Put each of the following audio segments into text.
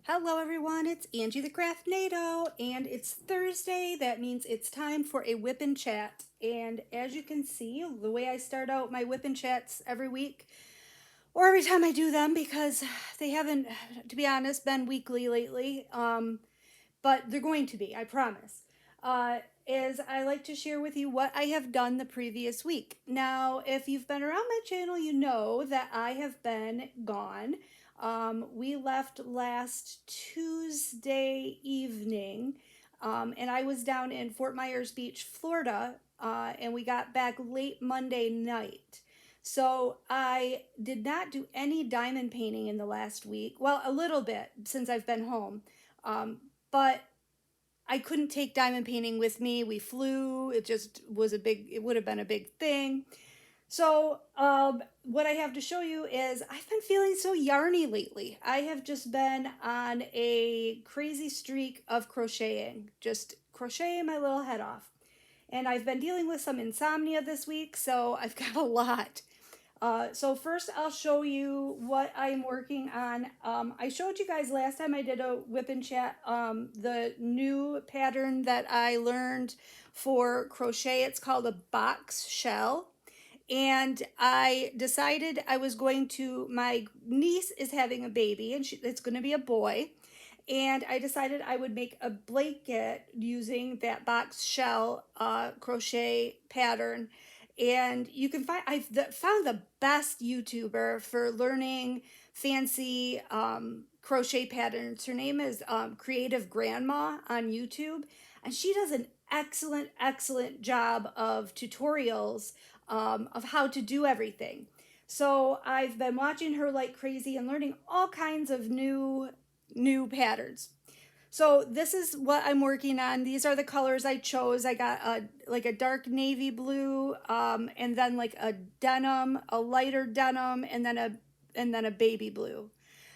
Hello everyone, it's Angie the Craftnado, and it's Thursday. That means it's time for a WIP and Chat. And as you can see, the way I start out my WIP and Chats every week, or every time I do them, because they haven't, to be honest, been weekly lately, but they're going to be, I promise, is I like to share with you what I have done the previous week. Now, if you've been around my channel, you know that I have been gone. We left last Tuesday evening, and I was down in Fort Myers Beach, Florida, and we got back late Monday night. So I did not do any diamond painting in the last week. Well, a little bit since I've been home. But I couldn't take diamond painting with me. We flew. It just was it would have been a big thing. So what I have to show you is I've been feeling so yarny lately. I have just been on a crazy streak of crocheting, just crocheting my little head off. And I've been dealing with some insomnia this week, so I've got a lot. So first I'll show you what I'm working on. I showed you guys last time I did a WIP and Chat, the new pattern that I learned for crochet. It's called a box shell. And I decided I was going to, my niece is having a baby and it's going to be a boy. And I decided I would make a blanket using that box shell crochet pattern. And you can find, I've found the best YouTuber for learning fancy crochet patterns. Her name is Creative Grandma on YouTube. And she does an excellent job of tutorials of how to do everything. So I've been watching her like crazy and learning all kinds of new patterns. So this is what I'm working on. These are the colors I chose. I got like a dark navy blue, and then like a denim, a lighter denim, and then a baby blue.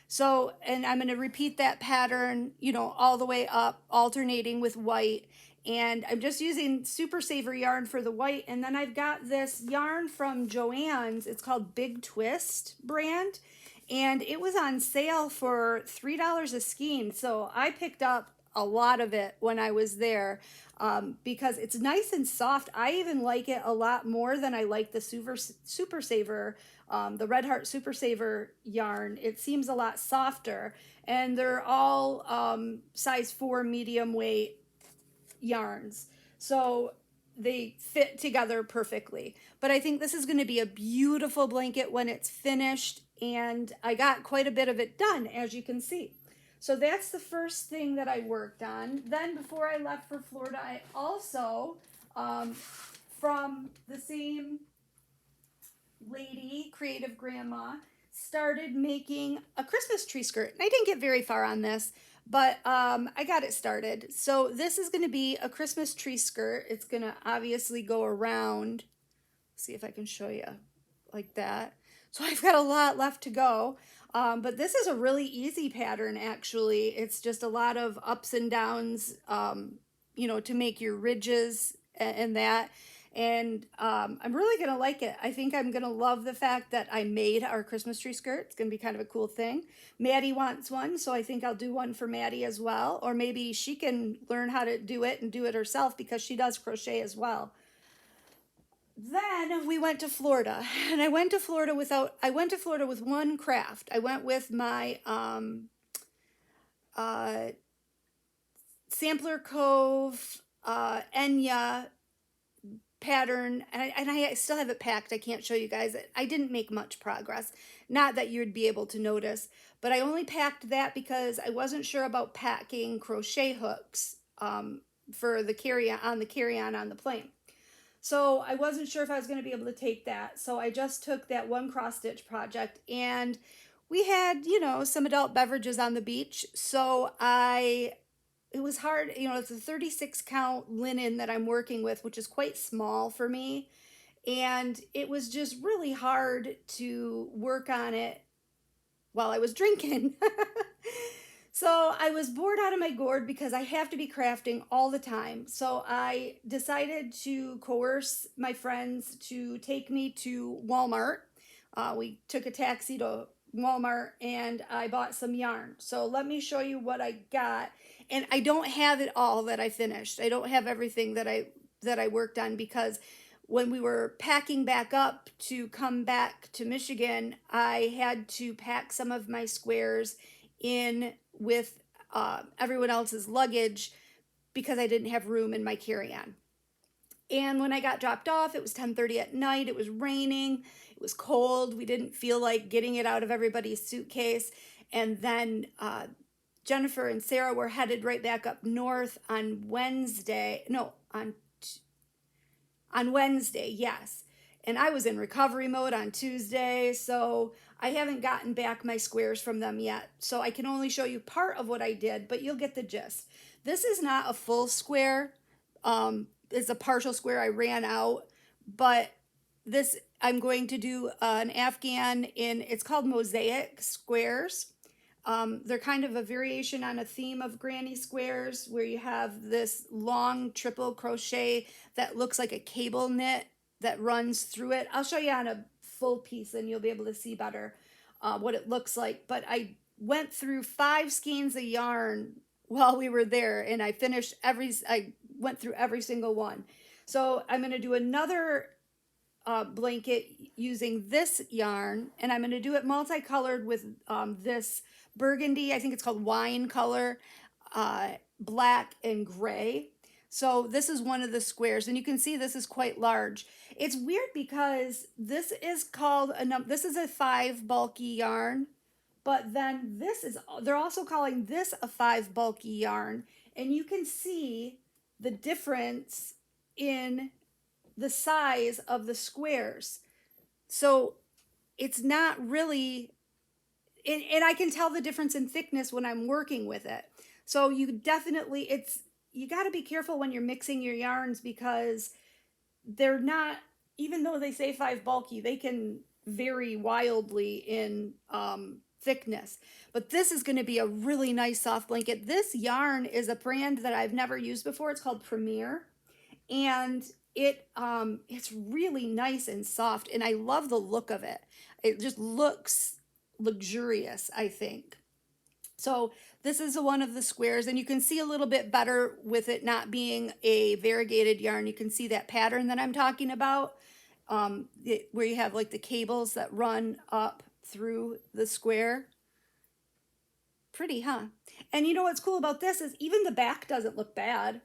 So, and I'm going to repeat that pattern, you know, all the way up, alternating with white. And I'm just using Super Saver yarn for the white. And then I've got this yarn from Joann's. It's called Big Twist brand. And it was on sale for $3 a skein. So I picked up a lot of it when I was there because it's nice and soft. I even like it a lot more than I like the Super Saver, the Red Heart Super Saver yarn. It seems a lot softer. And they're all size 4 medium weight yarns. So they fit together perfectly. But I think this is going to be a beautiful blanket when it's finished, and I got quite a bit of it done, as you can see. So that's the first thing that I worked on. Then before I left for Florida, I also, from the same lady, Creative Grandma, started making a Christmas tree skirt. And I didn't get very far on this, but I got it started. So this is going to be a Christmas tree skirt. It's going to obviously go around. See if I can show you like that. So I've got a lot left to go. But this is a really easy pattern, actually. It's just a lot of ups and downs, you know, to make your ridges and that. And I'm really going to like it. I think I'm going to love the fact that I made our Christmas tree skirt. It's going to be kind of a cool thing. Maddie wants one, so I think I'll do one for Maddie as well. Or maybe she can learn how to do it and do it herself because she does crochet as well. Then we went to Florida, and I went to Florida with one craft. I went with my Sampler Cove Enya pattern, and I still have it packed. I can't show you guys it. I didn't make much progress. Not that you'd be able to notice, but I only packed that because I wasn't sure about packing crochet hooks for the carry-on on the plane. So I wasn't sure if I was going to be able to take that. So I just took that one cross-stitch project, and we had, you know, some adult beverages on the beach. So it was hard, you know, it's a 36 count linen that I'm working with, which is quite small for me. And it was just really hard to work on it while I was drinking. So I was bored out of my gourd because I have to be crafting all the time. So I decided to coerce my friends to take me to Walmart. We took a taxi to Walmart and I bought some yarn. So let me show you what I got. And I don't have it all that I finished. I don't have everything that I worked on, because when we were packing back up to come back to Michigan, I had to pack some of my squares in with everyone else's luggage because I didn't have room in my carry-on. And when I got dropped off, it was 10:30 at night. It was raining. It was cold. We didn't feel like getting it out of everybody's suitcase. And then Jennifer and Sarah were headed right back up north on Wednesday. No, on Wednesday, yes. And I was in recovery mode on Tuesday, so I haven't gotten back my squares from them yet. So I can only show you part of what I did, but you'll get the gist. This is not a full square. It's a partial square. I ran out, but this I'm going to do an Afghan in, it's called Mosaic Squares. They're kind of a variation on a theme of granny squares, where you have this long triple crochet that looks like a cable knit that runs through it. I'll show you on a full piece and you'll be able to see better what it looks like. But I went through 5 skeins of yarn while we were there, and I went through every single one. So I'm going to do another blanket using this yarn, and I'm going to do it multicolored with this burgundy, I think it's called wine color, black and gray. So this is one of the squares, and you can see this is quite large. It's weird because this is called this is a 5 bulky yarn, but then they're also calling this a 5 bulky yarn, and you can see the difference in the size of the squares. So it's not really, and I can tell the difference in thickness when I'm working with it. So you got to be careful when you're mixing your yarns, because they're not, even though they say 5 bulky, they can vary wildly in thickness. But this is going to be a really nice soft blanket. This yarn is a brand that I've never used before. It's called Premier, and it's really nice and soft, and I love the look of it. It just looks luxurious, I think. So this is one of the squares, and you can see a little bit better with it not being a variegated yarn. You can see that pattern that I'm talking about, where you have like the cables that run up through the square. Pretty, huh? And you know what's cool about this is even the back doesn't look bad.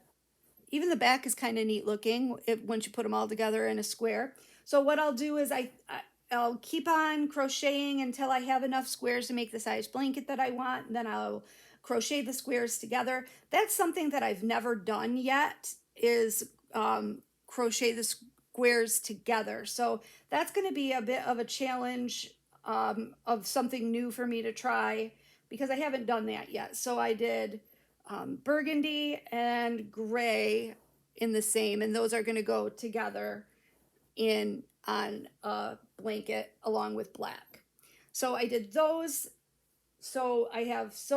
Even the back is kind of neat looking once you put them all together in a square. So what I'll do is I'll keep on crocheting until I have enough squares to make the size blanket that I want. And then I'll crochet the squares together. That's something that I've never done yet, is crochet the squares together. So that's going to be a bit of a challenge, of something new for me to try, because I haven't done that yet. So I did burgundy and gray in the same, and those are going to go together on a blanket along with black. So I did those. So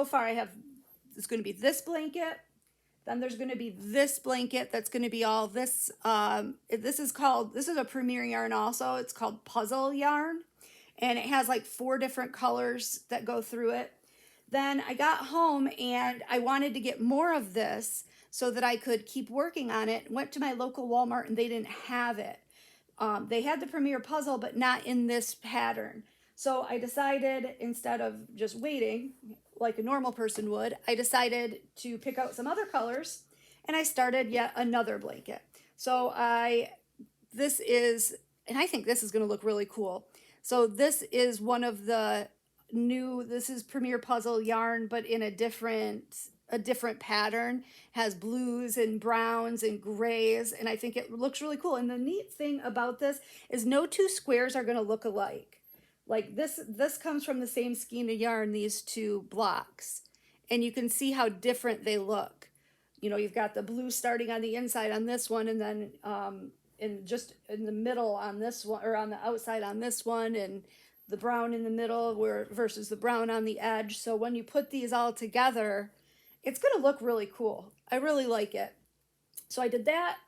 far I have, it's going to be this blanket. Then there's going to be this blanket that's going to be all this. This is a Premier yarn also. It's called Puzzle yarn, and it has like 4 different colors that go through it. Then I got home and I wanted to get more of this so that I could keep working on it. Went to my local Walmart and they didn't have it. They had the Premier Puzzle, but not in this pattern. So I decided, instead of just waiting like a normal person would, I decided to pick out some other colors, and I started yet another blanket. So this is, and I think this is going to look really cool. So this is one of the this is Premier Puzzle yarn, but in a different pattern. Has blues and browns and grays, and I think it looks really cool. And the neat thing about this is no 2 squares are going to look alike. Like this comes from the same skein of yarn, these 2 blocks, and you can see how different they look. You know, you've got the blue starting on the inside on this one, and then just in the middle on this one, or on the outside on this one, and the brown in the middle versus the brown on the edge. So when you put these all together, it's going to look really cool. I really like it. So I did that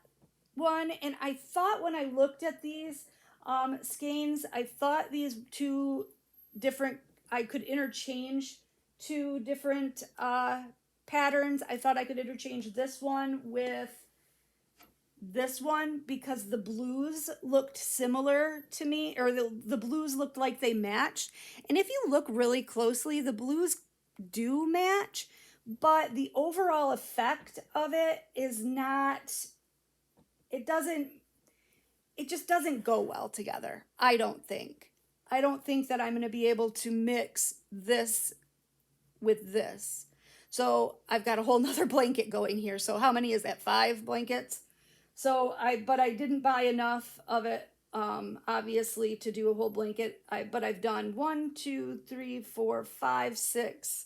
one, and I thought when I looked at these skeins, I thought these 2 different I could interchange two different patterns. I thought I could interchange this one with this one because the blues looked similar to me, or the blues looked like they matched. And if you look really closely, the blues do match, but the overall effect of it is not, it just doesn't go well together. I don't think that I'm going to be able to mix this with this. So I've got a whole nother blanket going here. So how many is that? 5 blankets? So but I didn't buy enough of it, obviously, to do a whole blanket. But I've done 1, 2, 3, 4, 5, 6,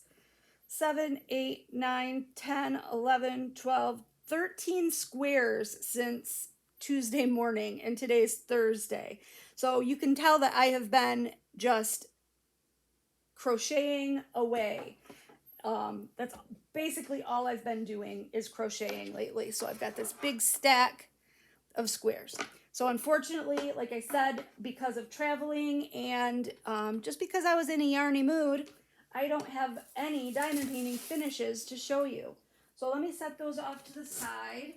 7, 8, 9, 10, 11, 12, 13 squares since Tuesday morning, and today's Thursday. So you can tell that I have been just crocheting away. That's basically all I've been doing is crocheting lately. So I've got this big stack of squares. So unfortunately, like I said, because of traveling and just because I was in a yarny mood, I don't have any diamond painting finishes to show you. So let me set those off to the side,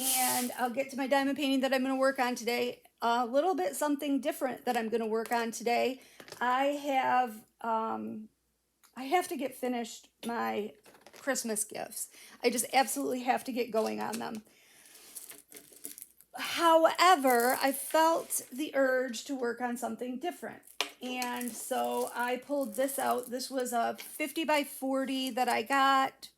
and I'll get to my diamond painting that I'm going to work on today. A little bit something different that I'm going to work on today. I have to get finished my Christmas gifts. I just absolutely have to get going on them. However, I felt the urge to work on something different. And so I pulled this out. This was a 50 by 40 that I got.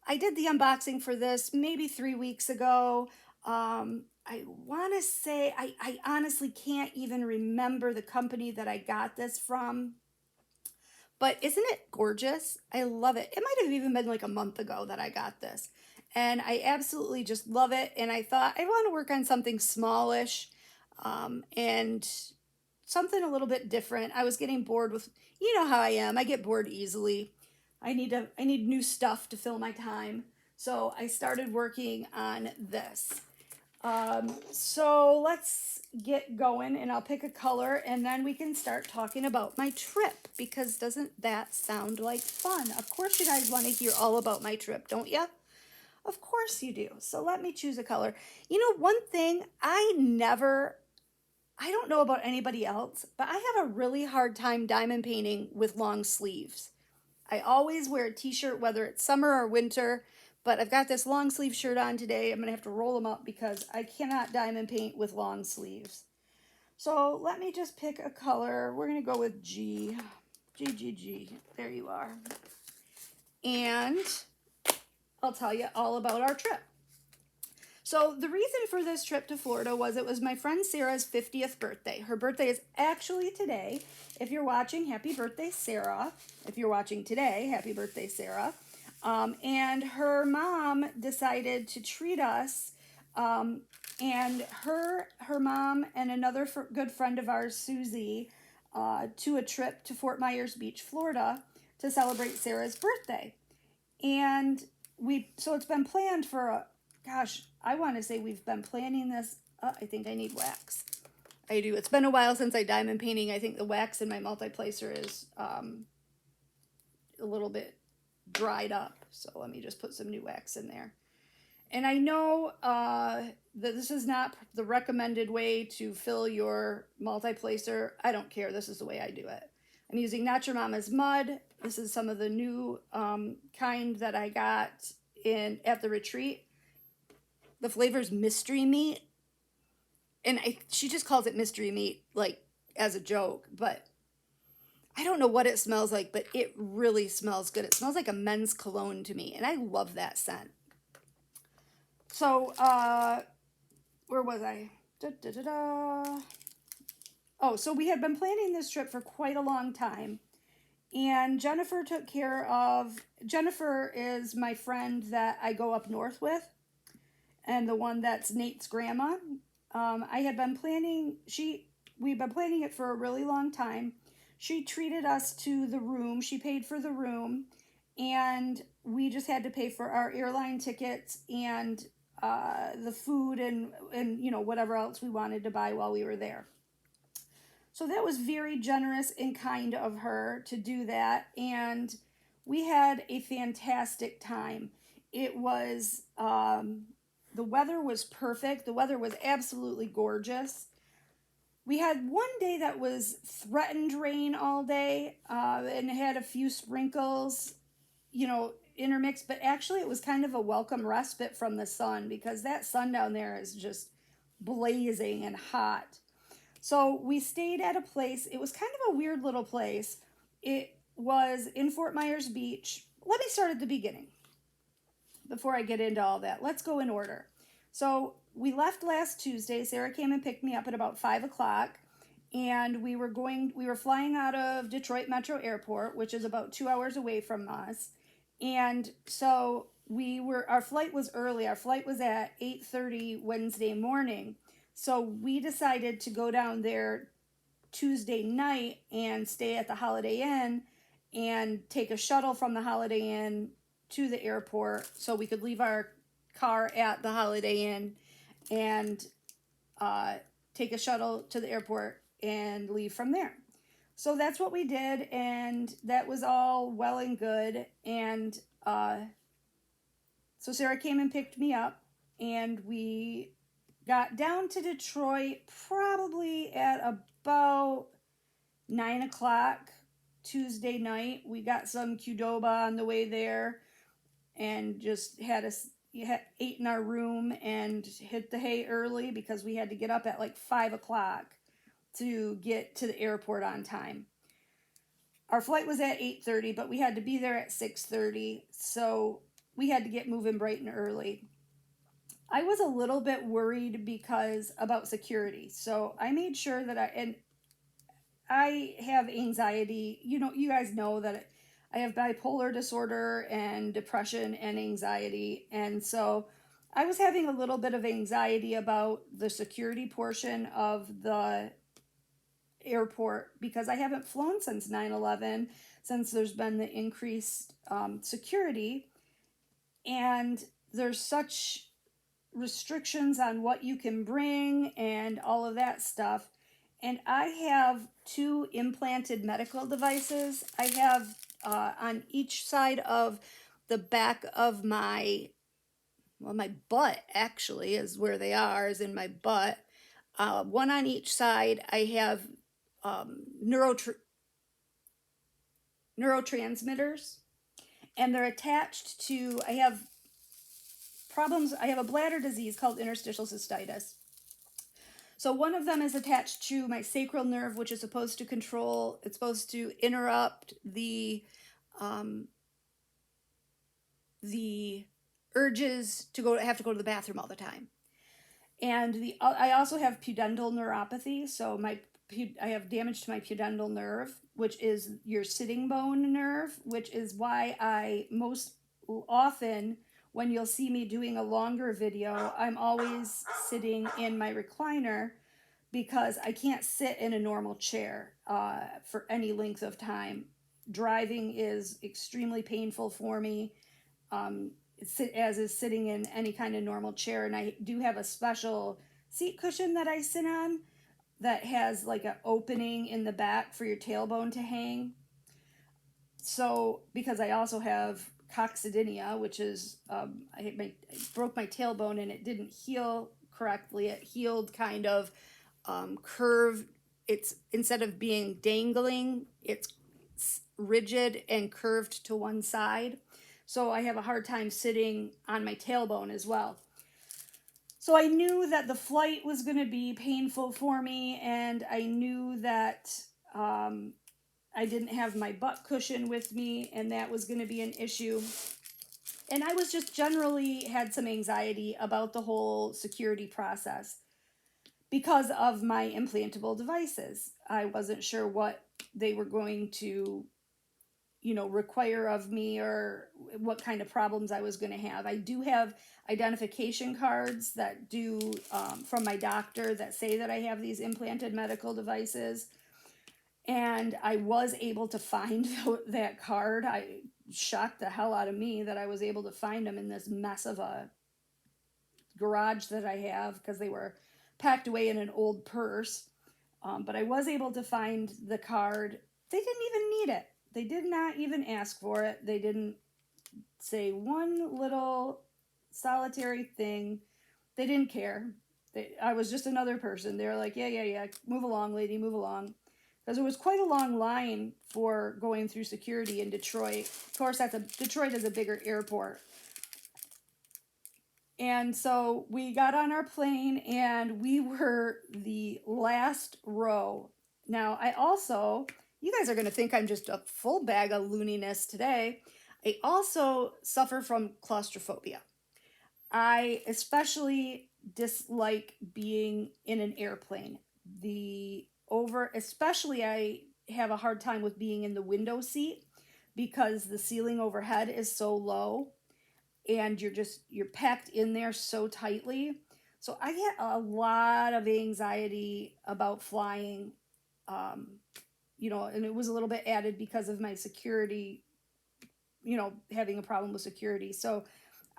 I did the unboxing for this maybe 3 weeks ago. I want to say, I honestly can't even remember the company that I got this from. But isn't it gorgeous? I love it. It might have even been like a month ago that I got this. And I absolutely just love it. And I thought I want to work on something smallish and something a little bit different. I was getting bored with, you know how I am. I get bored easily. I need new stuff to fill my time. So I started working on this. So let's get going, and I'll pick a color, and then we can start talking about my trip, because doesn't that sound like fun? Of course you guys want to hear all about my trip, don't you? Of course you do. So let me choose a color. You know, one thing, I don't know about anybody else, but I have a really hard time diamond painting with long sleeves. I always wear a t-shirt, whether it's summer or winter, but I've got this long sleeve shirt on today. I'm going to have to roll them up because I cannot diamond paint with long sleeves. So let me just pick a color. We're going to go with G. G. There you are. And I'll tell you all about our trip. So the reason for this trip to Florida was it was my friend Sarah's 50th birthday. Her birthday is actually today. If you're watching, happy birthday, Sarah. If you're watching today, happy birthday, Sarah. And her mom decided to treat us, and her mom and another good friend of ours, Susie, to a trip to Fort Myers Beach, Florida, to celebrate Sarah's birthday. And so it's been planned for I want to say we've been planning this. I think I need wax. I do. It's been a while since I diamond painting. I think the wax in my multi-placer is a little bit dried up. So let me just put some new wax in there. And I know that this is not the recommended way to fill your multi-placer. I don't care. This is the way I do it. I'm using Not Your Mama's Mud. This is some of the new kind that I got at the retreat. The flavor's mystery meat. And she just calls it mystery meat, like, as a joke. But I don't know what it smells like, but it really smells good. It smells like a men's cologne to me, and I love that scent. So, where was I? Oh, so we had been planning this trip for quite a long time. And Jennifer is my friend that I go up north with, and the one that's Nate's grandma. We've been planning it for a really long time. She treated us to the room. She paid for the room, and we just had to pay for our airline tickets and the food and whatever else we wanted to buy while we were there. So that was very generous and kind of her to do that. And we had a fantastic time. It was, the weather was perfect. The weather was absolutely gorgeous. We had one day that was threatened rain all day, and it had a few sprinkles, intermixed, but actually it was kind of a welcome respite from the sun because that sun down there is just blazing and hot. So we stayed at a place. It was kind of a weird little place. It was in Fort Myers Beach. Let me start at the beginning before I get into all that. Let's go in order. So we left last Tuesday. Sarah came and picked me up at about 5 o'clock, and we were flying out of Detroit Metro Airport, which is about 2 hours away from us. And so our flight was early. Our flight was at 8:30 Wednesday morning. So we decided to go down there Tuesday night and stay at the Holiday Inn and take a shuttle from the Holiday Inn to the airport so we could leave our car at the Holiday Inn and take a shuttle to the airport and leave from there. So that's what we did, and that was all well and good. And so Sarah came and picked me up, and we got down to Detroit probably at about 9 o'clock Tuesday night. We got some Qdoba on the way there and just ate in our room and hit the hay early because we had to get up at like 5 o'clock to get to the airport on time. Our flight was at 8:30, but we had to be there at 6:30, so we had to get moving bright and early. I was a little bit worried about security, so I made sure that I have anxiety. You guys know that I have bipolar disorder and depression and anxiety, and so I was having a little bit of anxiety about the security portion of the airport because I haven't flown since 9/11, since there's been the increased security, and there's such restrictions on what you can bring and all of that stuff. And I have 2 implanted medical devices. I have on each side of the back of my butt, actually, is where they are, is in my butt. One on each side. I have neurotransmitters, and they're attached to, I have a bladder disease called interstitial cystitis. So one of them is attached to my sacral nerve, which is supposed to interrupt the urges to have to go to the bathroom all the time. And I also have pudendal neuropathy, so I have damage to my pudendal nerve, which is your sitting bone nerve, which is why I most often, when you'll see me doing a longer video, I'm always sitting in my recliner because I can't sit in a normal chair for any length of time. Driving is extremely painful for me, as is sitting in any kind of normal chair. And I do have a special seat cushion that I sit on that has like an opening in the back for your tailbone to hang. So, because I also have coccydynia, which is, I broke my tailbone and it didn't heal correctly. It healed kind of curved. It's, instead of being dangling, it's rigid and curved to one side. So I have a hard time sitting on my tailbone as well. So I knew that the flight was going to be painful for me, and I knew that I didn't have my butt cushion with me, and that was going to be an issue. And I was just generally had some anxiety about the whole security process because of my implantable devices. I wasn't sure what they were going to, require of me, or what kind of problems I was going to have. I do have identification cards that from my doctor that say that I have these implanted medical devices. And I was able to find that card. I shocked the hell out of me that I was able to find them in this mess of a garage that I have, because they were packed away in an old purse. But I was able to find the card. They didn't even need it. They did not even ask for it. They didn't say one little solitary thing. They didn't care. I was just another person. They were like, yeah, move along, lady, move along. Because it was quite a long line for going through security in Detroit. Of course, Detroit is a bigger airport. And so we got on our plane and we were the last row. Now, you guys are going to think I'm just a full bag of looniness today. I also suffer from claustrophobia. I especially dislike being in an airplane. Especially I have a hard time with being in the window seat because the ceiling overhead is so low and you're packed in there so tightly. So I get a lot of anxiety about flying, and it was a little bit added because of my security, having a problem with security. So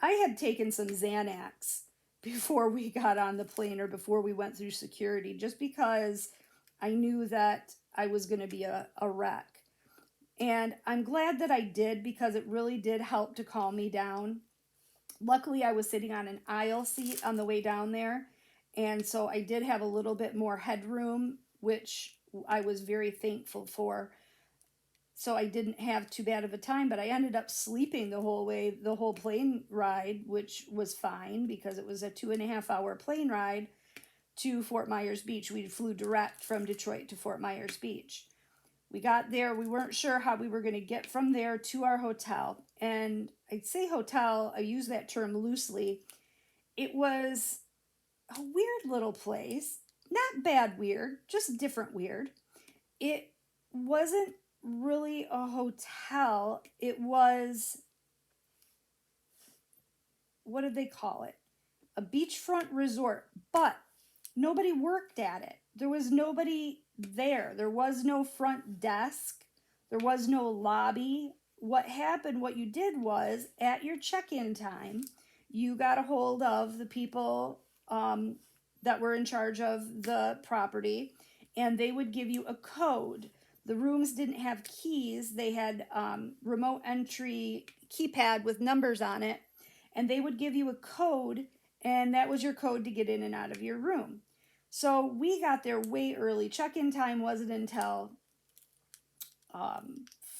I had taken some Xanax before we got on the plane or before we went through security, just because I knew that I was going to be a wreck. And I'm glad that I did, because it really did help to calm me down. Luckily, I was sitting on an aisle seat on the way down there, and so I did have a little bit more headroom, which I was very thankful for. So I didn't have too bad of a time, but I ended up sleeping the whole plane ride, which was fine because it was a 2.5-hour plane ride to Fort Myers Beach. We flew direct from Detroit to Fort Myers Beach. We got there. We weren't sure how we were going to get from there to our hotel. And I'd say hotel, I use that term loosely. It was a weird little place. Not bad weird, just different weird. It wasn't really a hotel. It was, what did they call it? A beachfront resort. But nobody worked at it. There was nobody there. There was no front desk. There was no lobby. What you did was, at your check-in time, you got a hold of the people that were in charge of the property, and they would give you a code. The rooms didn't have keys. They had remote entry keypad with numbers on it, and they would give you a code, and that was your code to get in and out of your room. So we got there way early. Check-in time wasn't until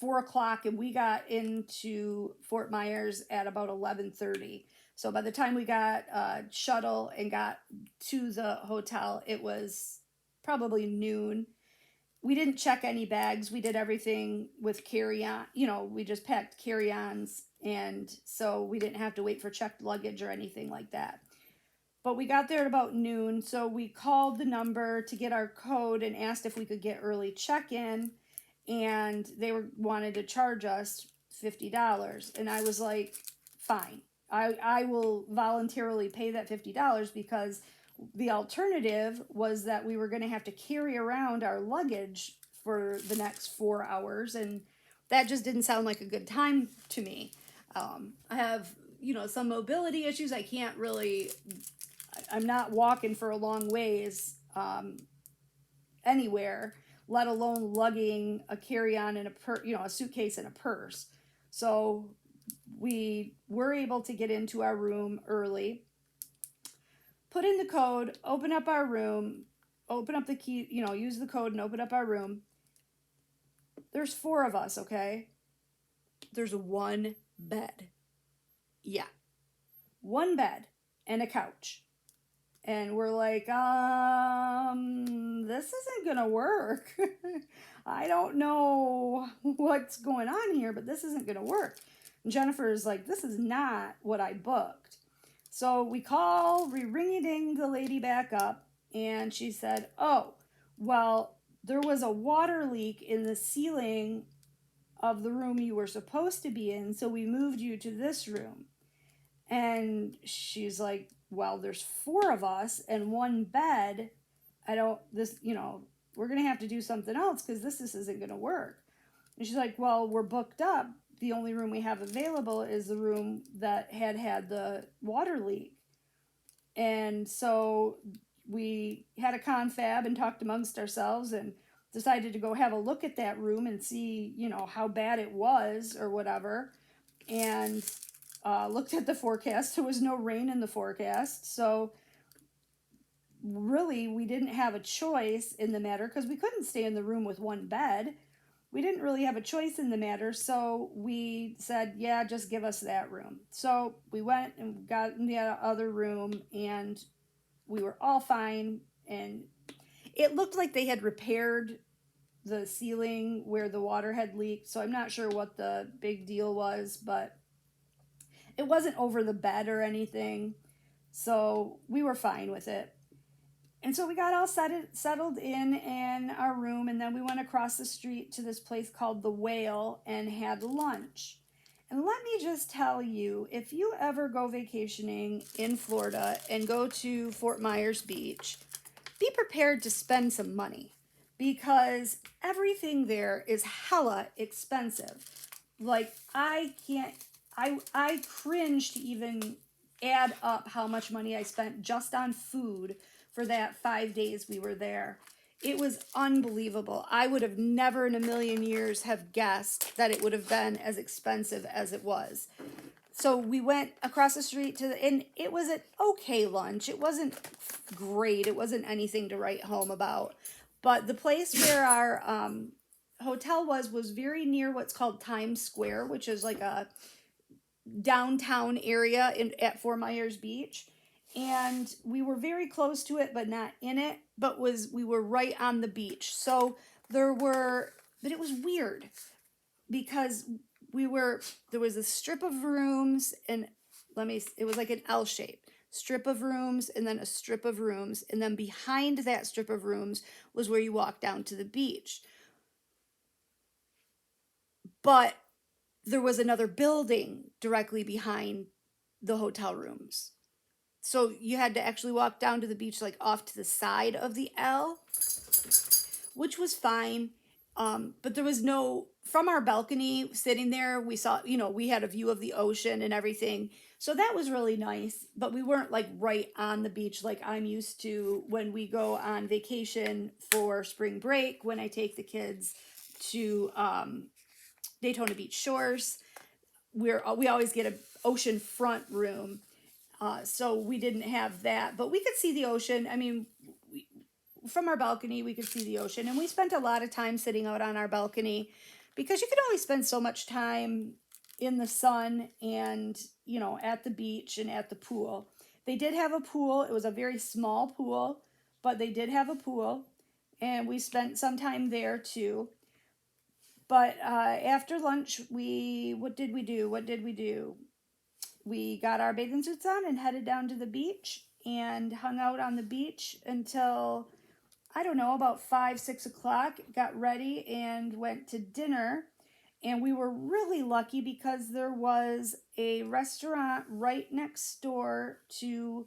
4 o'clock, and we got into Fort Myers at about 11:30. So by the time we got a shuttle and got to the hotel, it was probably noon. We didn't check any bags. We did everything with carry-on. We just packed carry-ons, and so we didn't have to wait for checked luggage or anything like that. But we got there at about noon, so we called the number to get our code and asked if we could get early check-in, and they wanted to charge us $50. And I was like, fine, I will voluntarily pay that $50, because the alternative was that we were going to have to carry around our luggage for the next 4 hours, and that just didn't sound like a good time to me. I have, some mobility issues. I'm not walking for a long ways anywhere, let alone lugging a carry-on and a suitcase and a purse. So we were able to get into our room early, put in the code, open up our room, open up the key, use the code and open up our room. There's 4 of us, okay? There's 1 bed. Yeah. 1 bed and a couch. And we're like, this isn't gonna work. I don't know what's going on here, but this isn't gonna work. And Jennifer is like, this is not what I booked. So we ring-a-ding the lady back up, and she said, oh, well, there was a water leak in the ceiling of the room you were supposed to be in, so we moved you to this room. And she's like, well, there's 4 of us and 1 bed. We're going to have to do something else, because this isn't going to work. And she's like, well, we're booked up. The only room we have available is the room that had the water leak. And so we had a confab and talked amongst ourselves and decided to go have a look at that room and see, how bad it was or whatever. And looked at the forecast. There was no rain in the forecast. So really, we didn't have a choice in the matter because we couldn't stay in the room with one bed. We didn't really have a choice in the matter. So we said, yeah, just give us that room. So we went and got in the other room, and we were all fine. And it looked like they had repaired the ceiling where the water had leaked. So I'm not sure what the big deal was, but it wasn't over the bed or anything. So we were fine with it. And so we got all settled in our room, and then we went across the street to this place called The Whale and had lunch. And let me just tell you, if you ever go vacationing in Florida and go to Fort Myers Beach, be prepared to spend some money because everything there is hella expensive. Like, I cringe to even add up how much money I spent just on food for that 5 days we were there. It was unbelievable. I would have never in a million years have guessed that it would have been as expensive as it was. So we went across the street and it was an okay lunch. It wasn't great. It wasn't anything to write home about. But the place where our hotel was very near what's called Times Square, which is like a downtown area at Fort Myers Beach. And we were very close to it, but not in it, but we were right on the beach. So but it was weird because there was a strip of rooms, and it was like an L shape strip of rooms, and then a strip of rooms, and then behind that strip of rooms was where you walk down to the beach. But there was another building directly behind the hotel rooms. So you had to actually walk down to the beach, like off to the side of the L, which was fine. But there was from our balcony sitting there, we saw, we had a view of the ocean and everything. So that was really nice, but we weren't like right on the beach like I'm used to when we go on vacation for spring break, when I take the kids to Daytona Beach Shores. We always get an ocean front room. So we didn't have that, but we could see the ocean. I mean, from our balcony, we could see the ocean, and we spent a lot of time sitting out on our balcony because you can only spend so much time in the sun and, at the beach and at the pool. They did have a pool. It was a very small pool, but they did have a pool, and we spent some time there too. But after lunch, what did we do? We got our bathing suits on and headed down to the beach and hung out on the beach until, I don't know, about 5, 6 o'clock. Got ready and went to dinner. And we were really lucky because there was a restaurant right next door to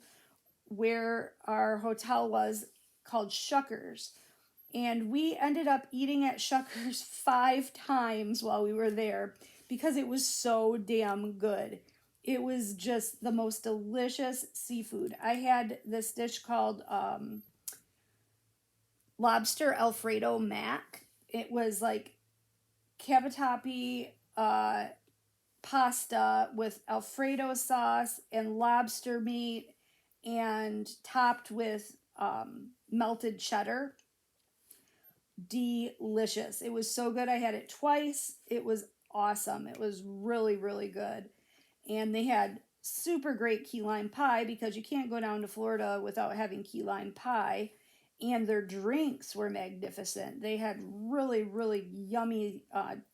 where our hotel was called Shuckers. And we ended up eating at Shuckers 5 times while we were there because it was so damn good. It was just the most delicious seafood. I had this dish called Lobster Alfredo Mac. It was like cavatappi pasta with Alfredo sauce and lobster meat and topped with melted cheddar. Delicious. It was so good. I had it twice. It was awesome. It was really, really good. And they had super great key lime pie because you can't go down to Florida without having key lime pie. And their drinks were magnificent. They had really, really yummy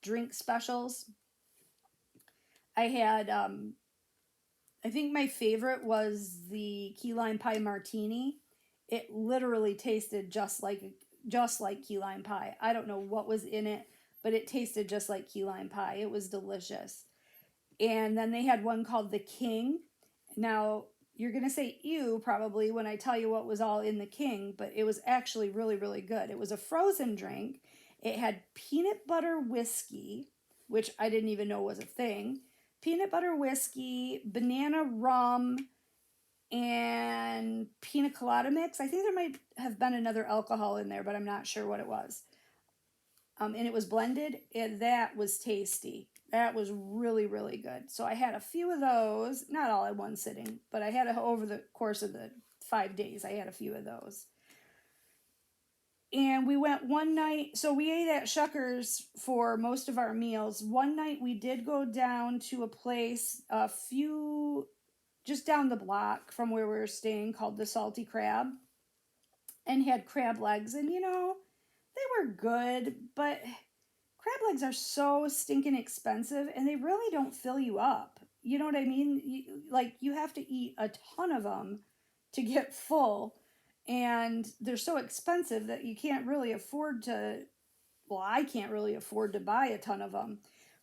drink specials. I had, I think my favorite was the key lime pie martini. It literally tasted just like key lime pie. I don't know what was in it, but it tasted just like key lime pie. It was delicious. And then they had one called the King. Now, you're going to say ew probably when I tell you what was all in the King, but it was actually really, really good. It was a frozen drink. It had peanut butter whiskey, which I didn't even know was a thing, peanut butter whiskey, banana rum, and pina colada mix. I think there might have been another alcohol in there, but I'm not sure what it was. And it was blended, and that was tasty. That was really, really good. So I had a few of those, not all at one sitting, but I had over the course of the 5 days, I had a few of those. And we went one night, so we ate at Shuckers for most of our meals. One night we did go down to a place just down the block from where we were staying, called the Salty Crab, and had crab legs. And they were good, but crab legs are so stinking expensive and they really don't fill you up. You know what I mean? You have to eat a ton of them to get full, and they're so expensive that you can't really afford to. Well, I can't really afford to buy a ton of them.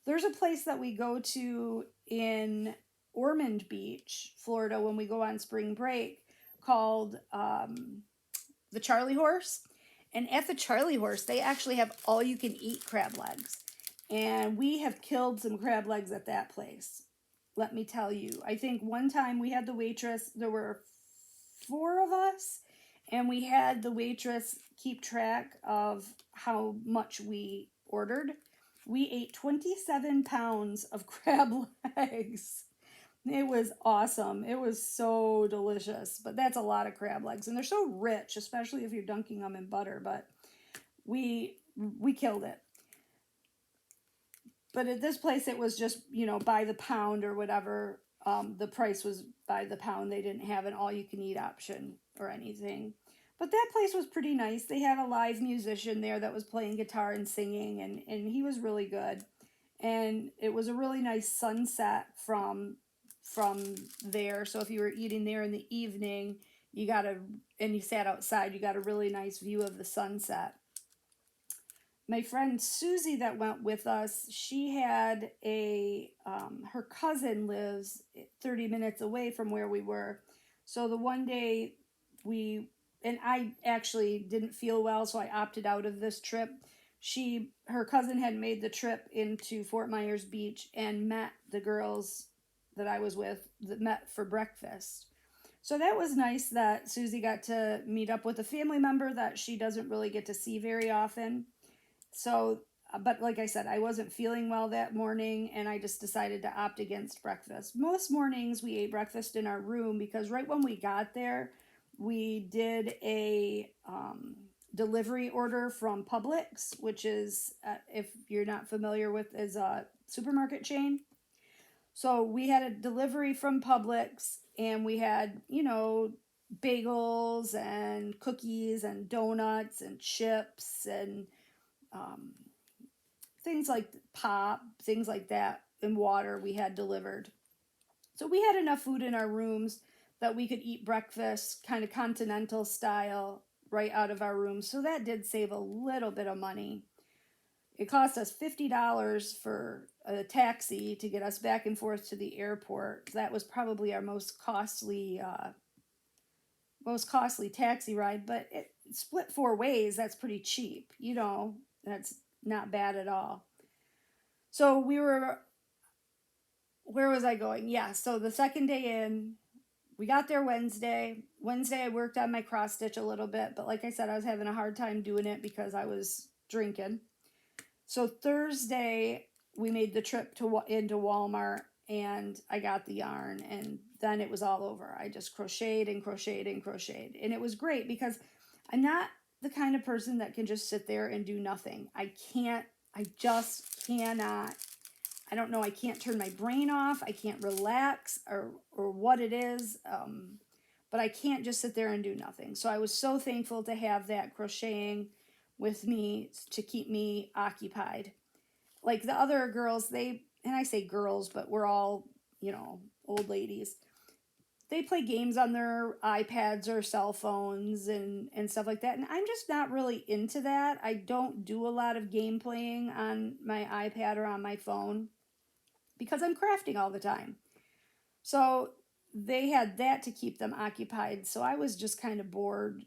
There's a place that we go to in Ormond Beach, Florida, when we go on spring break, called the Charlie Horse. And at the Charlie Horse, they actually have all you can eat crab legs. And we have killed some crab legs at that place. Let me tell you. I think one time we had the waitress, there were 4 of us, and we had the waitress keep track of how much we ordered. We ate 27 pounds of crab legs. It was awesome. It was so delicious. But that's a lot of crab legs. And they're so rich, especially if you're dunking them in butter. But we killed it. But at this place, it was just, by the pound or whatever. The price was by the pound. They didn't have an all-you-can-eat option or anything. But that place was pretty nice. They had a live musician there that was playing guitar and singing. And he was really good. And it was a really nice sunset from there. So if you were eating there in the evening, and you sat outside, you got a really nice view of the sunset. My friend Susie that went with us, she had her cousin lives 30 minutes away from where we were. So the one day I actually didn't feel well, so I opted out of this trip. Her cousin had made the trip into Fort Myers Beach and met the girls that I was with that met for breakfast. So that was nice that Susie got to meet up with a family member that she doesn't really get to see very often. So, but like I said, I wasn't feeling well that morning, and I just decided to opt against breakfast. Most mornings we ate breakfast in our room because right when we got there, we did a delivery order from Publix, which is, if you're not familiar with, is a supermarket chain. So we had a delivery from Publix, and we had, bagels and cookies and donuts and chips and things like pop, things like that, and water we had delivered. So we had enough food in our rooms that we could eat breakfast kind of continental style right out of our rooms. So that did save a little bit of money. It cost us $50 for a taxi to get us back and forth to the airport. That was probably our most costly taxi ride, but it split 4 ways. That's pretty cheap. That's not bad at all. So where was I going? Yeah, so the second day in, we got there Wednesday. Wednesday I worked on my cross stitch a little bit, but like I said, I was having a hard time doing it because I was drinking. So Thursday, we made the trip into Walmart, and I got the yarn, and then it was all over. I just crocheted and crocheted and crocheted. And it was great because I'm not the kind of person that can just sit there and do nothing. I just cannot. I don't know, I can't turn my brain off. I can't relax or what it is. But I can't just sit there and do nothing. So I was so thankful to have that crocheting with me to keep me occupied. Like the other girls, and I say girls, but we're all, old ladies. They play games on their iPads or cell phones and stuff like that. And I'm just not really into that. I don't do a lot of game playing on my iPad or on my phone because I'm crafting all the time. So they had that to keep them occupied. So I was just kind of bored,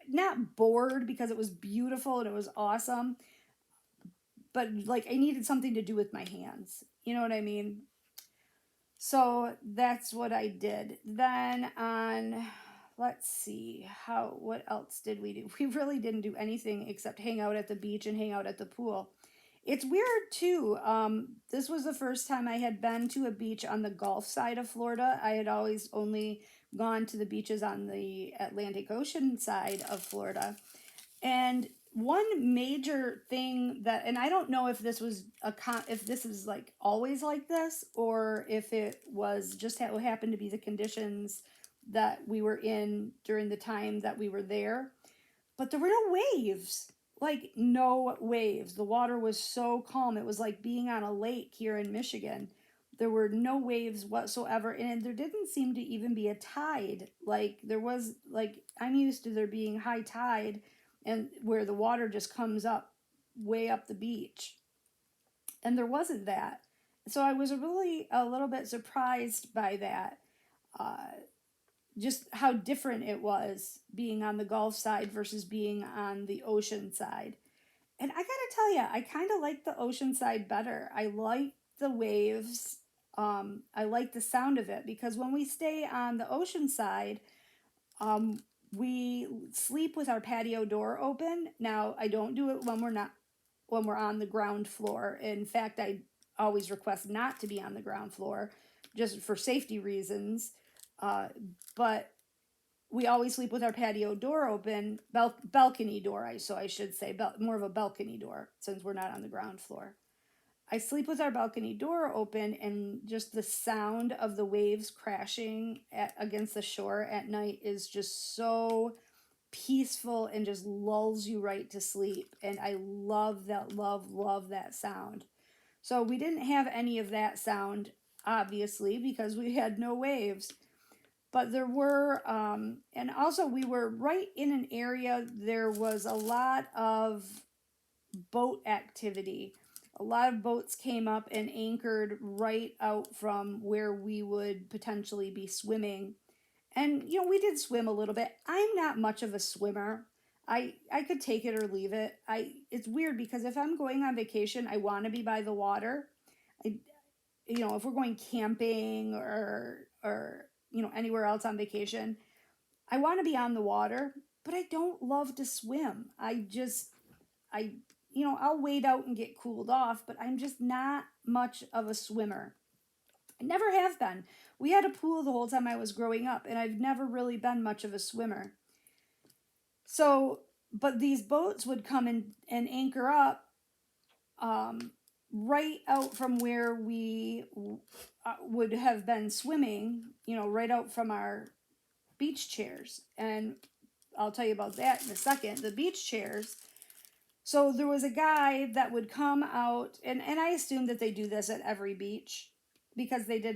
not bored because it was beautiful and it was awesome, but like I needed something to do with my hands. You know what I mean? So that's what I did. Then on, let's see, what else did we do? We really didn't do anything except hang out at the beach and hang out at the pool. It's weird too. This was the first time I had been to a beach on the Gulf side of Florida. I had always only gone to the beaches on the Atlantic Ocean side of Florida. And one major thing that, and I don't know if this was if this is like always like this, or if it was just how it happened to be the conditions that we were in during the time that we were there, but there were no waves. Like, no waves. The water was so calm. It was like being on a lake here in Michigan. There were no waves whatsoever, and there didn't seem to even be a tide. Like, there was, like, I'm used to there being high tide and where the water just comes up way up the beach. And there wasn't that. So I was really a little bit surprised by that. Just how different it was being on the Gulf side versus being on the ocean side. And I gotta tell you, I kind of like the ocean side better. I like the waves. I like the sound of it because when we stay on the ocean side, we sleep with our patio door open. Now, I don't do it when we're on the ground floor. In fact, I always request not to be on the ground floor just for safety reasons. But we always sleep with our patio door open, balcony door, I should say, more of a balcony door since we're not on the ground floor. I sleep with our balcony door open, and just the sound of the waves crashing against the shore at night is just so peaceful and just lulls you right to sleep. And I love that, love that sound. So we didn't have any of that sound, obviously, because we had no waves. But there were, and also we were right in an area, there was a lot of boat activity. A lot of boats came up and anchored right out from where we would potentially be swimming. And, we did swim a little bit. I'm not much of a swimmer. I could take it or leave it. It's weird because if I'm going on vacation, I want to be by the water. I, if we're going camping or anywhere else on vacation, I want to be on the water, but I don't love to swim. I I'll wade out and get cooled off, but I'm just not much of a swimmer. I never have been. We had a pool the whole time I was growing up, and I've never really been much of a swimmer. So, but these boats would come and anchor up right out from where we would have been swimming, right out from our beach chairs. And I'll tell you about that in a second. The beach chairs. So there was a guy that would come out, and I assume that they do this at every beach because they do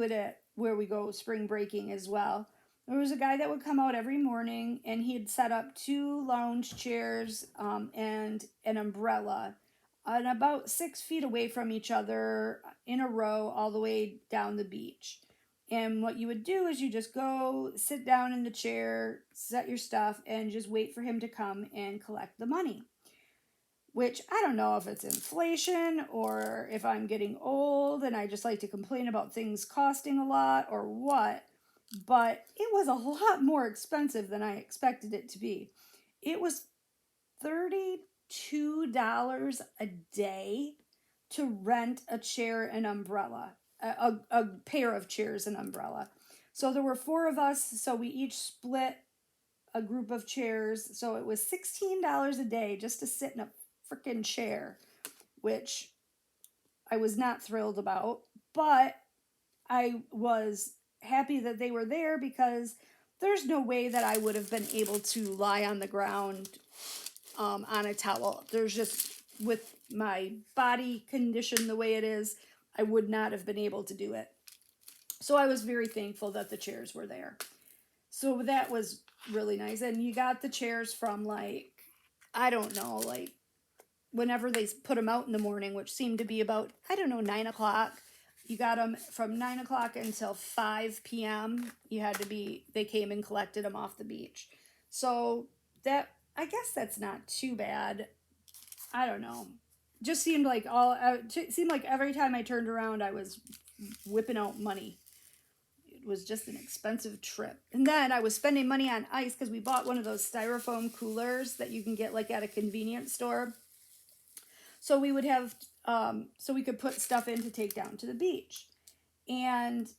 it at where we go spring breaking as well. There was a guy that would come out every morning, and he'd set up 2 lounge chairs and an umbrella, and about 6 feet away from each other in a row all the way down the beach. And what you would do is you just go sit down in the chair, set your stuff, and just wait for him to come and collect the money. Which I don't know if it's inflation or if I'm getting old and I just like to complain about things costing a lot or what, but it was a lot more expensive than I expected it to be. It was $32 a day to rent a chair and umbrella, a pair of chairs and umbrella. So there were 4 of us, so we each split a group of chairs. So it was $16 a day just to sit in a freaking chair, which I was not thrilled about, but I was happy that they were there because there's no way that I would have been able to lie on the ground on a towel. There's just, with my body condition the way it is, I would not have been able to do it. So I was very thankful that the chairs were there. So that was really nice. And you got the chairs from I don't know, whenever they put them out in the morning, which seemed to be about, 9 o'clock. You got them from 9 o'clock until 5 p.m. They came and collected them off the beach. So I guess that's not too bad. I don't know. just seemed like every time I turned around, I was whipping out money. It was just an expensive trip. And then I was spending money on ice because we bought one of those styrofoam coolers that you can get like at a convenience store. So we would have, so we could put stuff in to take down to the beach. And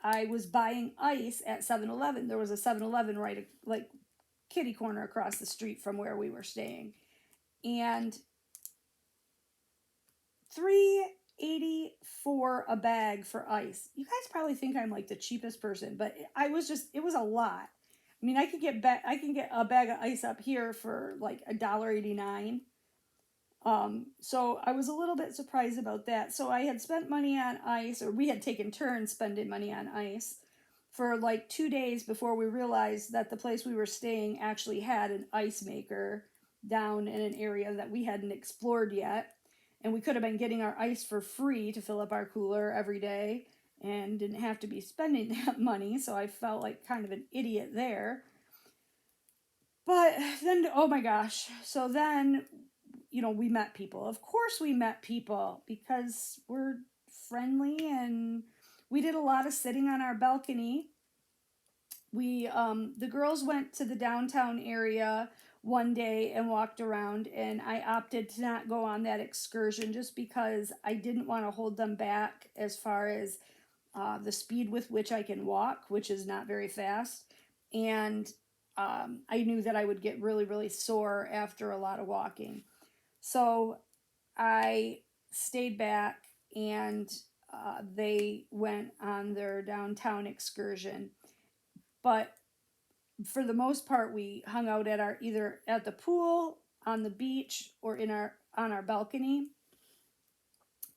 I was buying ice at 7-Eleven. There was a 7-Eleven right, like, kitty corner across the street from where we were staying. And $3.84 a bag for ice. You guys probably think I'm like the cheapest person, but it was a lot. I mean, I can get a bag of ice up here for like $1.89. So I was a little bit surprised about that. So I had spent money on ice, or we had taken turns spending money on ice for like 2 days before we realized that the place we were staying actually had an ice maker down in an area that we hadn't explored yet. And we could have been getting our ice for free to fill up our cooler every day and didn't have to be spending that money. So I felt like kind of an idiot there. But then, oh my gosh. So then, we met people. Of course we met people because we're friendly, and we did a lot of sitting on our balcony. We, the girls went to the downtown area one day and walked around, and I opted to not go on that excursion just because I didn't want to hold them back as far as the speed with which I can walk, which is not very fast. And I knew that I would get really, really sore after a lot of walking. So I stayed back, and they went on their downtown excursion. But for the most part, we hung out at either at the pool, on the beach, or on our balcony,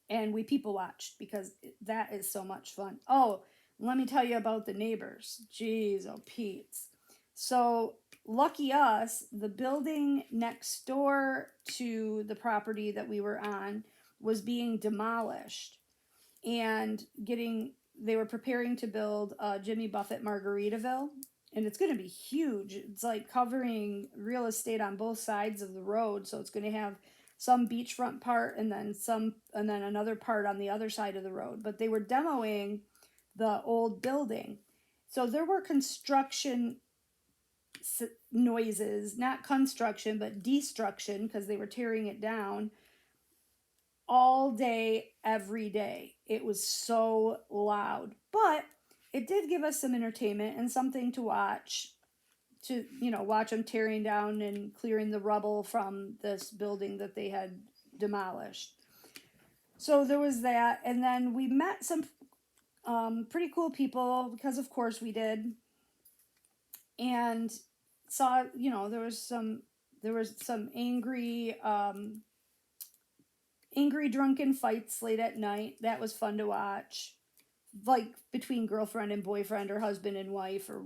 and we people watched because that is so much fun. Oh, let me tell you about the neighbors. Jeez, oh Pete's. So lucky us, the building next door to the property that we were on was being demolished, and they were preparing to build Jimmy Buffett Margaritaville, and it's going to be huge. It's like covering real estate on both sides of the road, so it's going to have some beachfront part and then another part on the other side of the road. But they were demoing the old building, so there were construction noises, not construction but destruction, because they were tearing it down all day, every day. It was so loud, but it did give us some entertainment and something to watch, watch them tearing down and clearing the rubble from this building that they had demolished. So there was that, and then we met some pretty cool people, because of course we did, and saw, there was some angry drunken fights late at night. That was fun to watch, like between girlfriend and boyfriend, or husband and wife, or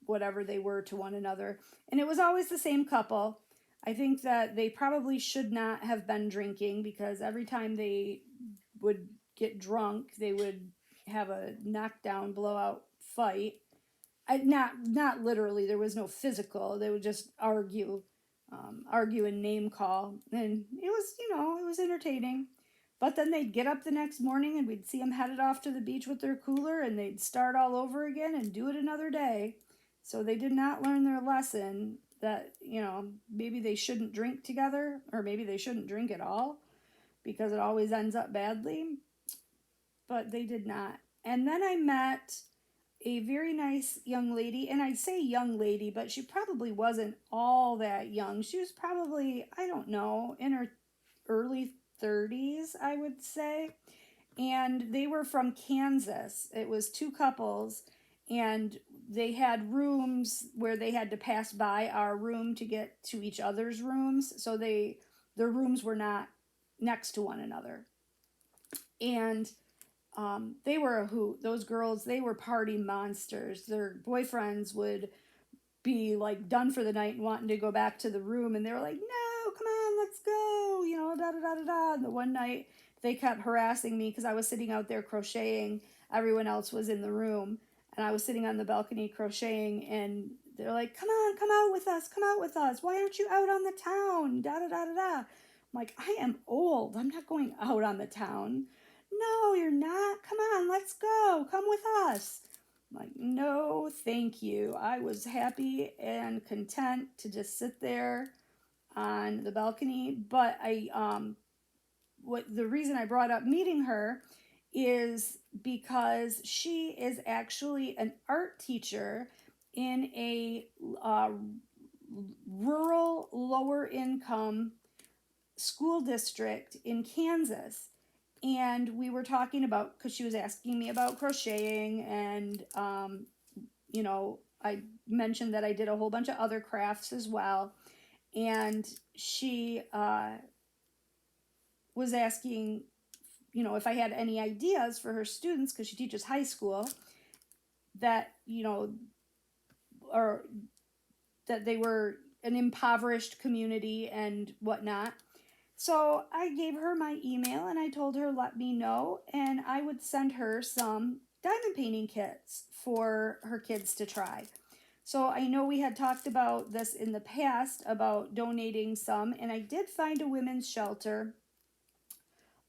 whatever they were to one another. And it was always the same couple. I think that they probably should not have been drinking, because every time they would get drunk, they would have a knockdown, blowout fight. Not literally, there was no physical. They would just argue and name call, and it was entertaining. But then they'd get up the next morning, and we'd see them headed off to the beach with their cooler, and they'd start all over again and do it another day. So they did not learn their lesson that, maybe they shouldn't drink together, or maybe they shouldn't drink at all, because it always ends up badly. But they did not. And then I met a very nice young lady, and I'd say young lady, but she probably wasn't all that young. She was probably, I don't know, in her early 30s, I would say. And they were from Kansas. It was two couples, and they had rooms where they had to pass by our room to get to each other's rooms. So their rooms were not next to one another. And they were a hoot. Those girls, they were party monsters. Their boyfriends would be like done for the night and wanting to go back to the room, and they were like, no, come on, let's go, da da da da da. And the one night they kept harassing me because I was sitting out there crocheting. Everyone else was in the room, and I was sitting on the balcony crocheting, and they're like, come on, come out with us, why aren't you out on the town, da da da da da. I'm like, I am old. I'm not going out on the town. No, you're not. Come on, let's go. Come with us. I'm like, no, thank you. I was happy and content to just sit there on the balcony. But what the reason I brought up meeting her is because she is actually an art teacher in a rural, lower income school district in Kansas. And we were talking about, because she was asking me about crocheting, and, I mentioned that I did a whole bunch of other crafts as well. And she was asking, if I had any ideas for her students, because she teaches high school, that, or that they were an impoverished community and whatnot. So I gave her my email and I told her, let me know, and I would send her some diamond painting kits for her kids to try. So I know we had talked about this in the past about donating some, and I did find a women's shelter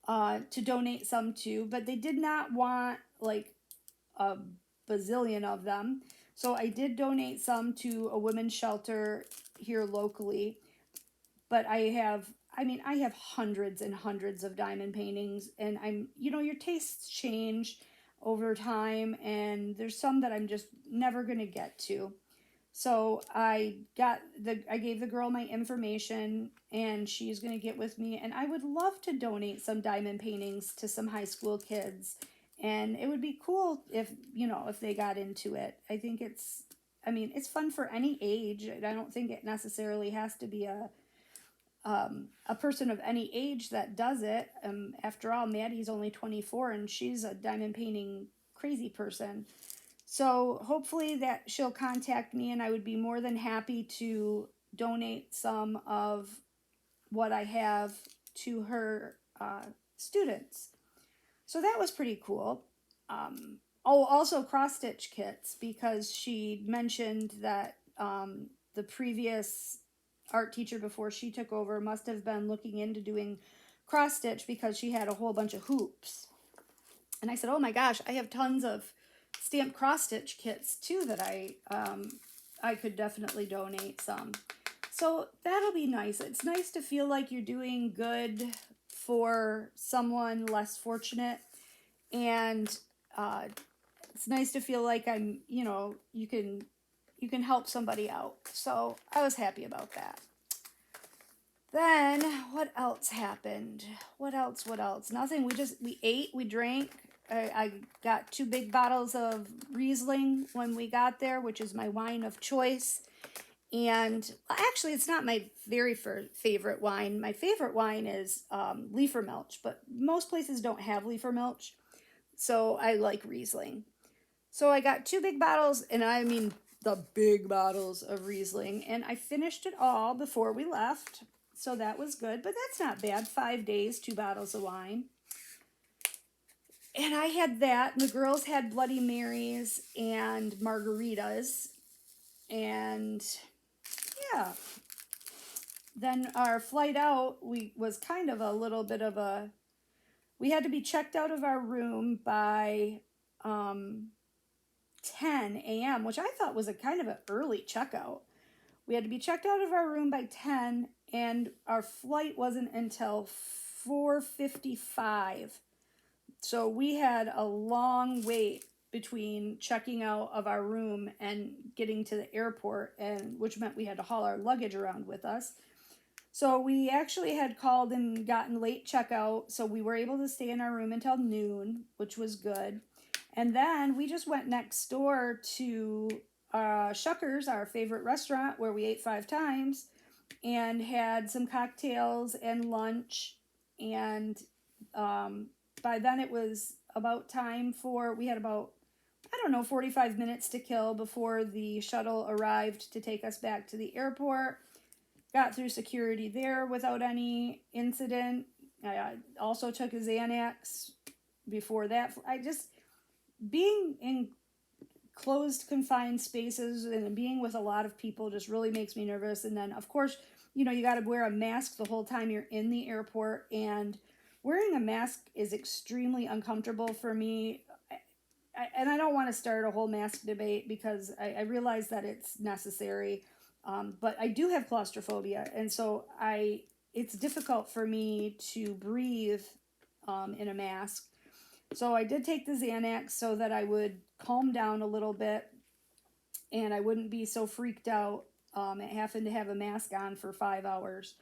to donate some to, but they did not want like a bazillion of them. So I did donate some to a women's shelter here locally. But I have hundreds and hundreds of diamond paintings, and your tastes change over time, and there's some that I'm just never going to get to. So I gave the girl my information, and she's going to get with me, and I would love to donate some diamond paintings to some high school kids. And it would be cool if they got into it. I think it's fun for any age. I don't think it necessarily has to be a person of any age that does it. After all, Maddie's only 24 and she's a diamond painting crazy person. So hopefully that she'll contact me, and I would be more than happy to donate some of what I have to her students. So that was pretty cool. Also cross-stitch kits, because she mentioned that the previous art teacher before she took over must have been looking into doing cross-stitch because she had a whole bunch of hoops. And I said, oh my gosh, I have tons of stamped cross-stitch kits too that I could definitely donate some. So that'll be nice. It's nice to feel like you're doing good for someone less fortunate. And it's nice to feel like you can help somebody out. So I was happy about that. Then what else happened? What else? Nothing. We ate, we drank. I got 2 big bottles of Riesling when we got there, which is my wine of choice. And actually, it's not my very favorite wine. My favorite wine is Liefermelch, but most places don't have Liefermelch. So I like Riesling. So I got 2 big bottles, and I mean the big bottles of Riesling, and I finished it all before we left. So that was good, but that's not bad. 5 days, 2 bottles of wine. And I had that, and the girls had Bloody Marys and margaritas. And yeah. Then our flight out, was kind of a little bit of a... We had to be checked out of our room by 10 a.m., which I thought was a kind of an early checkout. We had to be checked out of our room by 10, and our flight wasn't until 4:55. So we had a long wait between checking out of our room and getting to the airport, and which meant we had to haul our luggage around with us. So we actually had called and gotten late checkout, so we were able to stay in our room until noon, which was good. And then we just went next door to Shuckers, our favorite restaurant, where we ate 5 times, and had some cocktails and lunch. And by then it was about time we had about, 45 minutes to kill before the shuttle arrived to take us back to the airport. Got through security there without any incident. I also took a Xanax before that. Being in closed, confined spaces and being with a lot of people just really makes me nervous. And then, of course, you got to wear a mask the whole time you're in the airport, and wearing a mask is extremely uncomfortable for me. And I don't want to start a whole mask debate because I realize that it's necessary, but I do have claustrophobia, and so it's difficult for me to breathe in a mask. So I did take the Xanax so that I would calm down a little bit, and I wouldn't be so freaked out at having to have a mask on for 5 hours.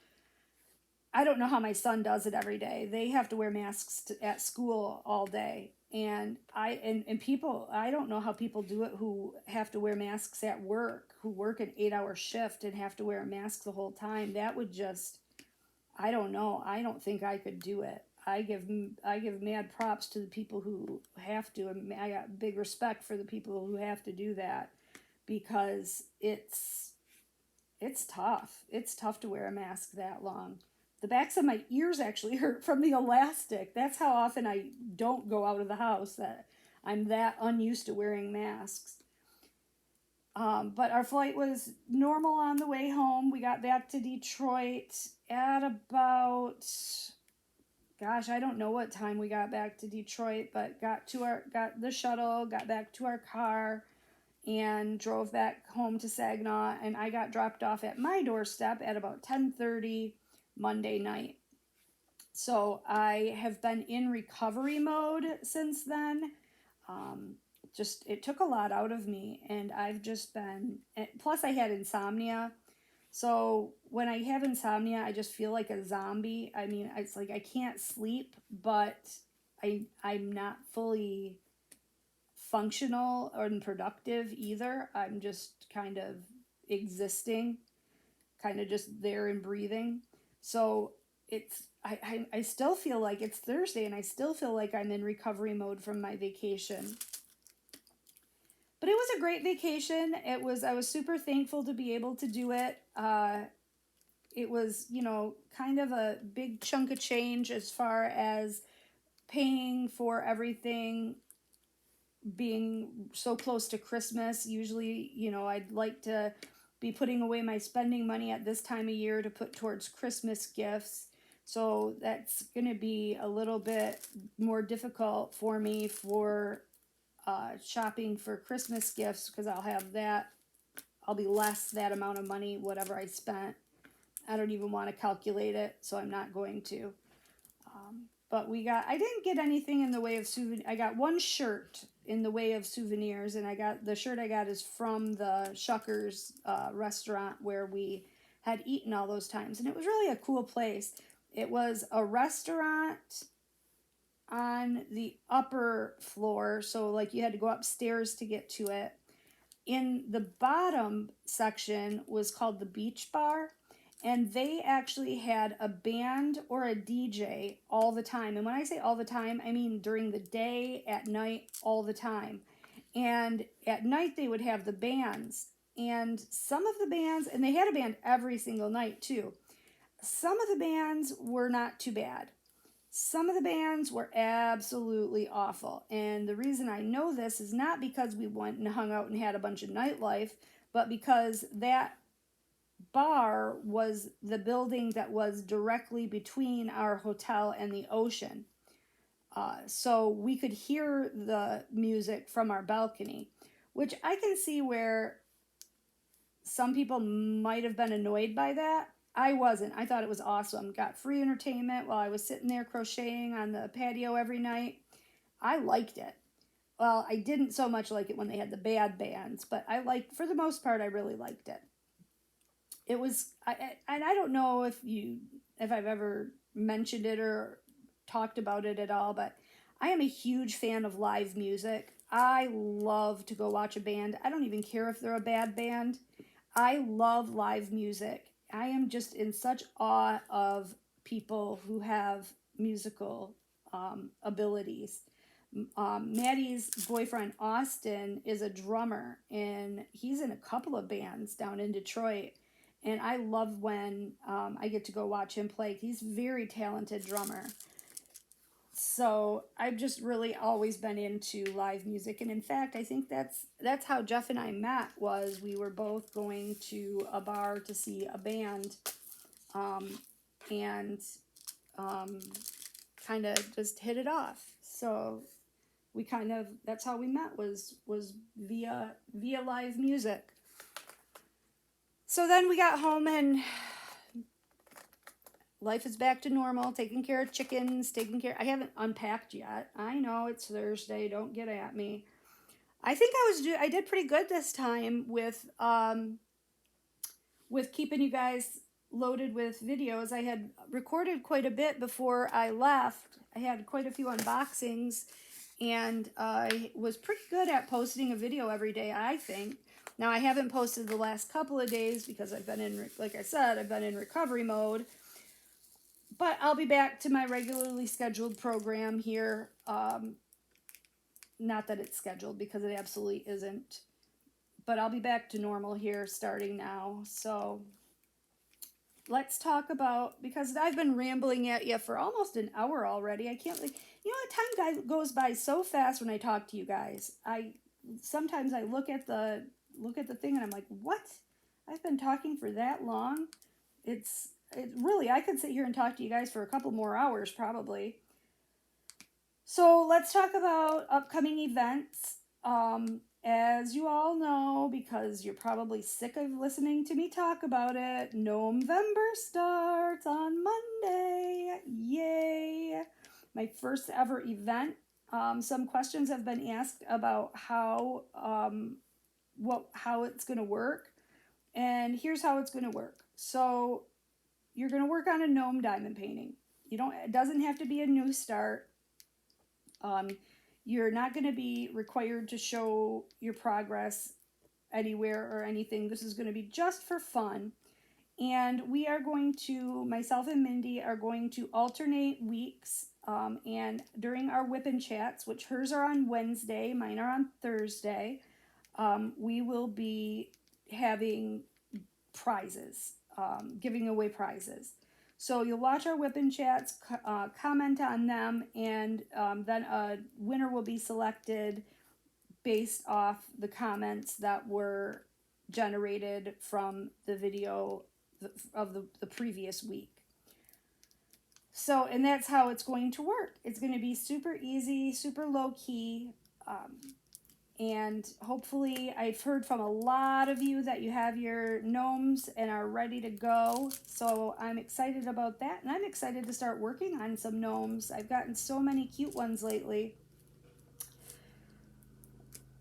I don't know how my son does it every day. They have to wear masks at school all day. And people, I don't know how people do it who have to wear masks at work, who work an 8-hour shift and have to wear a mask the whole time. That would just, I don't know. I don't think I could do it. I give mad props to the people who have to, and I got big respect for the people who have to do that, because it's tough. It's tough to wear a mask that long. The backs of my ears actually hurt from the elastic. That's how often I don't go out of the house, that I'm that unused to wearing masks. But our flight was normal on the way home. We got back to Detroit at about, gosh, I don't know what time we got back to Detroit, but got the shuttle, got back to our car, and drove back home to Saginaw, and I got dropped off at my doorstep at about 10:30 Monday night. So I have been in recovery mode since then. It took a lot out of me, and I've just been, plus I had insomnia. So when I have insomnia, I just feel like a zombie. I mean, it's like I can't sleep, but I'm not fully functional or productive either. I'm just kind of existing, kind of just there and breathing. So I still feel like it's Thursday, and I still feel like I'm in recovery mode from my vacation. But it was a great vacation. I was super thankful to be able to do it. It was, kind of a big chunk of change as far as paying for everything, being so close to Christmas. Usually, I'd like to be putting away my spending money at this time of year to put towards Christmas gifts. So that's going to be a little bit more difficult for me for shopping for Christmas gifts, because I'll be less that amount of money, whatever I spent. I don't even want to calculate it, so I'm not going to. But I didn't get anything in the way of souvenir. I got one shirt in the way of souvenirs, and the shirt I got is from the Shuckers restaurant where we had eaten all those times. And it was really a cool place. It was a restaurant on the upper floor, so like you had to go upstairs to get to it. In the bottom section was called the Beach Bar, and they actually had a band or a DJ all the time. And when I say all the time, I mean during the day, at night, all the time. And at night they would have the bands, and some of the bands, and they had a band every single night too. Some of the bands were not too bad. Some of the bands were absolutely awful. And the reason I know this is not because we went and hung out and had a bunch of nightlife, but because that bar was the building that was directly between our hotel and the ocean. So we could hear the music from our balcony, which I can see where some people might have been annoyed by that. I wasn't. I thought it was awesome. Got free entertainment while I was sitting there crocheting on the patio every night. I liked it. Well, I didn't so much like it when they had the bad bands, but for the most part, I really liked it. It was, and I don't know if I've ever mentioned it or talked about it at all, but I am a huge fan of live music. I love to go watch a band. I don't even care if they're a bad band. I love live music. I am just in such awe of people who have musical abilities. Maddie's boyfriend Austin is a drummer, and he's in a couple of bands down in Detroit. And I love when I get to go watch him play. He's a very talented drummer. So I've just really always been into live music. And in fact, I think that's how Jeff and I met. Was we were both going to a bar to see a band. and kind of just hit it off. So we kind of, that's how we met, was via live music. So then we got home and life is back to normal, taking care of chickens, I haven't unpacked yet. I know it's Thursday, don't get at me. I think I did pretty good this time with keeping you guys loaded with videos. I had recorded quite a bit before I left. I had quite a few unboxings, and I was pretty good at posting a video every day, I think. Now, I haven't posted the last couple of days because I've been in, like I said, I've been in recovery mode. But I'll be back to my regularly scheduled program here. Not that it's scheduled, because it absolutely isn't. But I'll be back to normal here starting now. So let's talk about, because I've been rambling at you for almost an hour already. I can't, like, you know, time goes by so fast when I talk to you guys. Sometimes I look at the thing and I'm like, what? I've been talking for that long? It really, I could sit here and talk to you guys for a couple more hours probably. So let's talk about upcoming events. As you all know, because you're probably sick of listening to me talk about it, November starts on Monday. Yay! My first ever event. Some questions have been asked about how it's going to work. And here's how it's going to work. So you're going to work on a gnome diamond painting. It doesn't have to be a new start. You're not going to be required to show your progress anywhere or anything. This is going to be just for fun. And we are going to, myself and Mindy are going to alternate weeks. And during our WIP and Chats, which hers are on Wednesday, mine are on Thursday, we will be having prizes, giving away prizes. So you'll watch our WIP and Chats, comment on them, and then a winner will be selected based off the comments that were generated from the video of the previous week. So, and that's how it's going to work. It's going to be super easy, super low key. And hopefully, I've heard from a lot of you that you have your gnomes and are ready to go. So I'm excited about that. And I'm excited to start working on some gnomes. I've gotten so many cute ones lately.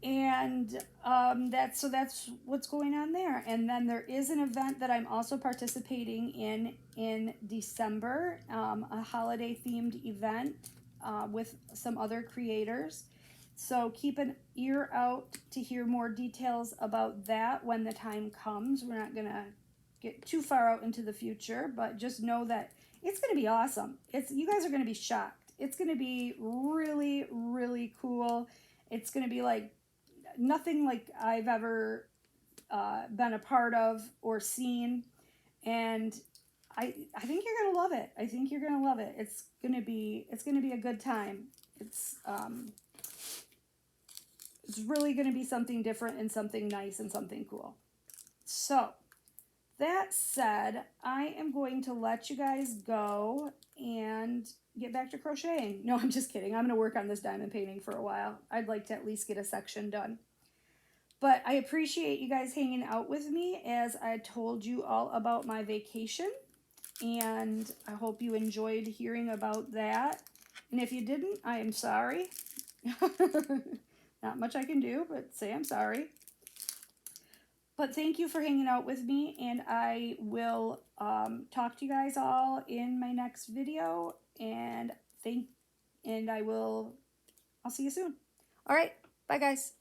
And that's what's going on there. And then there is an event that I'm also participating in December, a holiday themed event with some other creators. So keep an ear out to hear more details about that when the time comes. We're not going to get too far out into the future, but just know that it's going to be awesome. You guys are going to be shocked. It's going to be really, really cool. It's going to be like nothing like I've ever been a part of or seen. And I think you're going to love it. I think you're going to love it. It's going to be a good time. It's really going to be something different and something nice and something cool. So, that said, I am going to let you guys go and get back to crocheting. No, I'm just kidding. I'm going to work on this diamond painting for a while. I'd like to at least get a section done. But I appreciate you guys hanging out with me as I told you all about my vacation. And I hope you enjoyed hearing about that. And if you didn't, I am sorry. Not much I can do, but say I'm sorry. But thank you for hanging out with me, and I will talk to you guys all in my next video, and I'll see you soon. All right, bye guys.